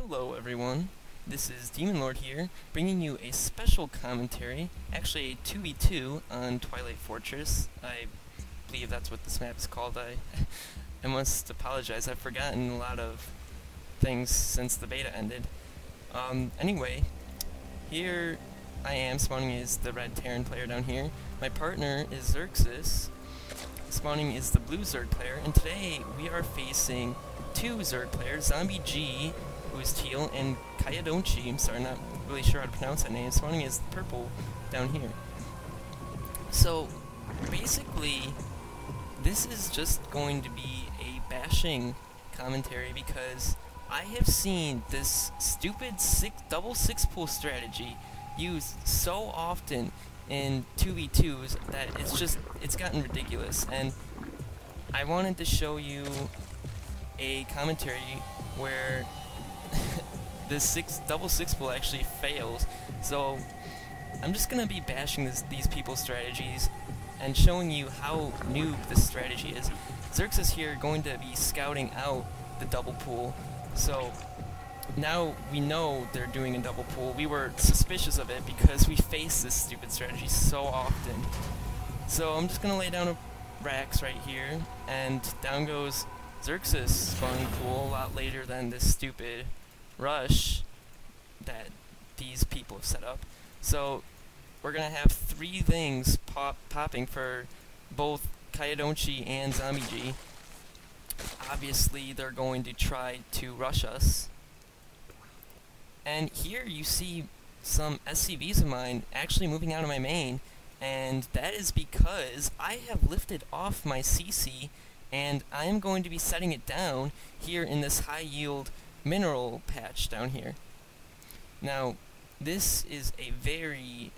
Hello everyone, this is Demon Lord here, bringing you a special commentary, actually a 2v2 on Twilight Fortress. I believe that's what this map is called. I must apologize, I've forgotten a lot of things since the beta ended. Anyway, here I am, spawning is the red Terran player down here. My partner is Xerxes, spawning is the blue Zerg player, and today we are facing two Zerg players, Zombie G, who is teal, and Kayadonchi, I'm sorry, not really sure how to pronounce that name, spawning is purple down here. So, basically, this is just going to be a bashing commentary because I have seen this stupid double six pool strategy used so often in 2v2s that it's gotten ridiculous, and I wanted to show you a commentary where the double six pool actually fails. So I'm just gonna be bashing these people's strategies and showing you how noob this strategy is. Xerxes here going to be scouting out the double pool, so now we know they're doing a double pool. We were suspicious of it because we face this stupid strategy so often. So I'm just gonna lay down a Rax right here, and down goes Xerxes spawning pool a lot later than this stupid rush that these people have set up. So we're gonna have three things popping for both Kayadonchi and Zombie G. Obviously they're going to try to rush us. And here you see some SCVs of mine actually moving out of my main, and that is because I have lifted off my CC and I am going to be setting it down here in this high yield mineral patch down here. Now, this is a very,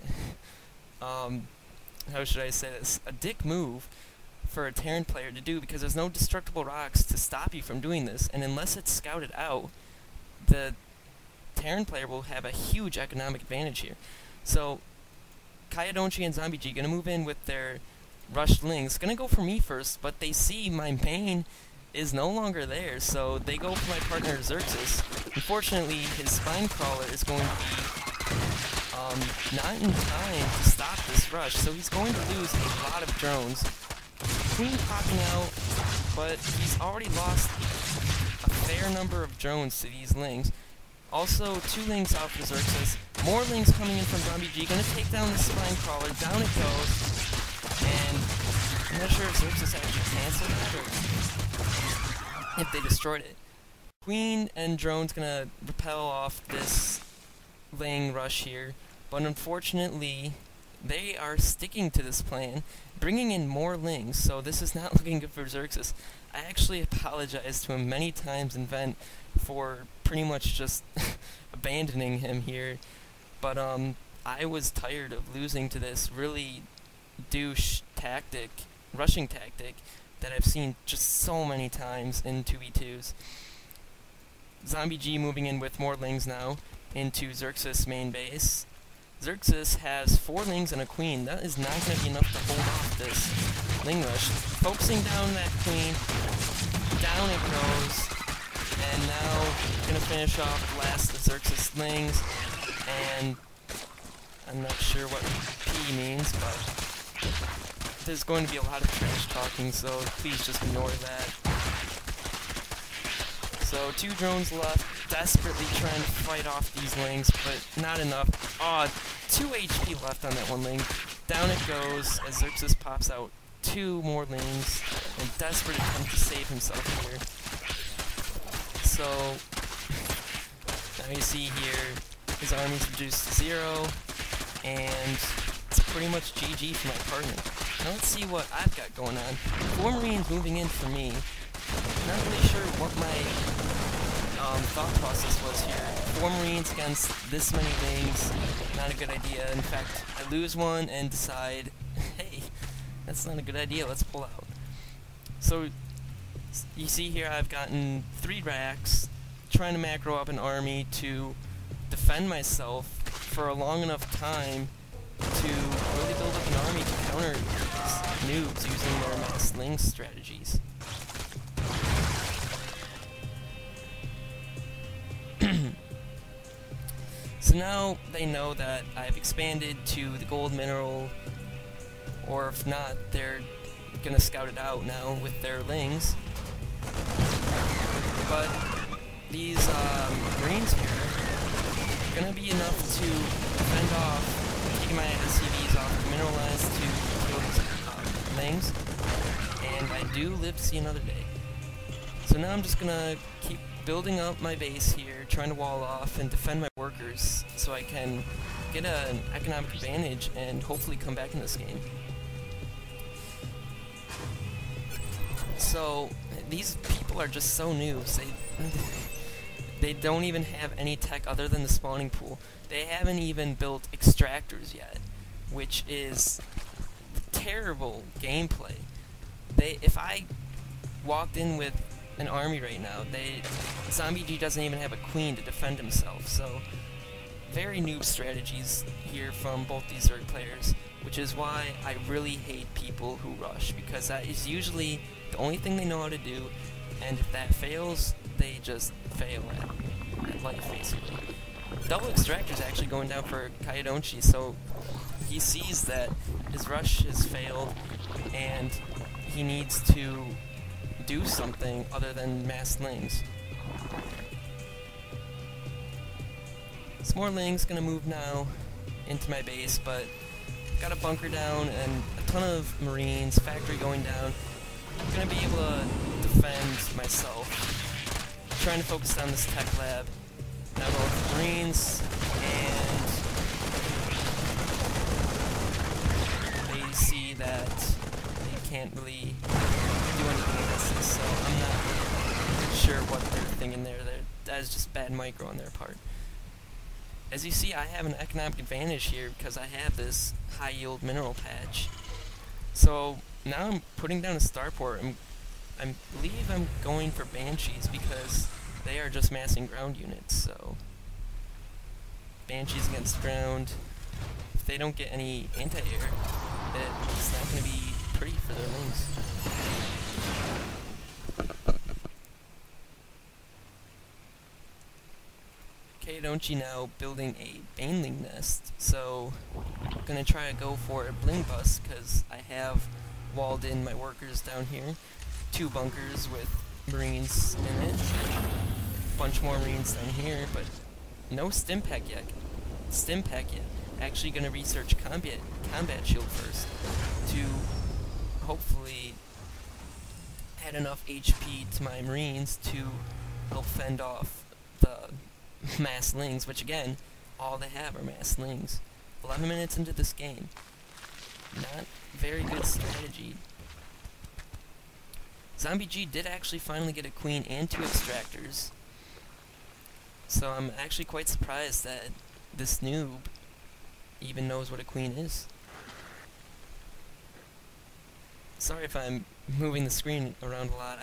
how should I say this, a dick move for a Terran player to do, because there's no destructible rocks to stop you from doing this, and unless it's scouted out, the Terran player will have a huge economic advantage here. So, Kayadonchi and Zombie G gonna move in with their rushed lings, gonna go for me first, but they see my main is no longer there, so they go for my partner Xerxes. Unfortunately, his spine crawler is going to be not in time to stop this rush, so he's going to lose a lot of drones. Queen popping out, but he's already lost a fair number of drones to these lings. Also, two lings out for Xerxes. More lings coming in from Zombie G, gonna take down the spine crawler. Down it goes, and I'm not sure if Xerxes actually canceled that or if they destroyed it. Queen and drone's gonna repel off this ling rush here, but unfortunately they are sticking to this plan, bringing in more lings, so this is not looking good for Xerxes. I actually apologized to him many times in Vent for pretty much just abandoning him here, but I was tired of losing to this really douche tactic, rushing tactic, that I've seen just so many times in 2v2s. Zombie G moving in with more lings now into Xerxes' main base. Xerxes has 4 lings and a queen. That is not going to be enough to hold off this ling rush. Focusing down that queen. Down it goes. And now going to finish off the last of Xerxes' lings. And I'm not sure what P means, but there's going to be a lot of trash talking, so please just ignore that. So 2 drones left, desperately trying to fight off these lings, but not enough. Aw, 2 HP left on that one ling. Down it goes as Xerxes pops out 2 more lings in desperate attempt to save himself here. So now you see here his army's reduced to 0, and it's pretty much GG for my partner. Now let's see what I've got going on. 4 Marines moving in for me. Not really sure what my thought process was here. 4 Marines against this many lings, not a good idea. In fact, I lose one and decide, hey, that's not a good idea, let's pull out. So, you see here I've gotten 3 racks, trying to macro up an army to defend myself for a long enough time to really build up an army to counter these noobs using their mass ling strategies. So now they know that I've expanded to the gold mineral, or if not, they're gonna scout it out now with their lings. But these Marines here are gonna be enough to fend off, taking my SCVs off the mineralized to kill these lings, and I do live to see another day. So now I'm just gonna keep building up my base here, trying to wall off and defend my workers so I can get an economic advantage and hopefully come back in this game. So these people are just so noobs. They don't even have any tech other than the spawning pool. They haven't even built extractors yet, which is terrible gameplay. If I walked in with an army right now, ZombieG doesn't even have a queen to defend himself, so very noob strategies here from both these zerg players, which is why I really hate people who rush, because that is usually the only thing they know how to do, and if that fails, they just fail at life, basically. Double Extractor is actually going down for Kayodonchi, so he sees that his rush has failed, and he needs to do something other than mass lings. Some more lings gonna move now into my base, but got a bunker down and a ton of marines, factory going down. I'm gonna be able to defend myself. Trying to focus on this tech lab. Now go with marines, and they see that they can't really do anything against this, so I'm not sure what they're thinking there. That is just bad micro on their part. As you see, I have an economic advantage here because I have this high yield mineral patch. So now I'm putting down a starport. I believe I'm going for Banshees because they are just massing ground units, so Banshees against ground. If they don't get any anti-air, it's not going to be pretty for their lings. Kayodonchi now building a Baneling nest, so I'm going to try to go for a Bling Bus because I have walled in my workers down here. 2 bunkers with marines in it. A bunch more marines down here, but no stim pack yet. Actually going to research combat shield first to hopefully add enough HP to my marines to help fend off the mass lings, which again, all they have are mass lings. 11 minutes into this game. Not very good strategy. ZombieG did actually finally get a queen and 2 extractors. So I'm actually quite surprised that this noob even knows what a queen is. Sorry if I'm moving the screen around a lot.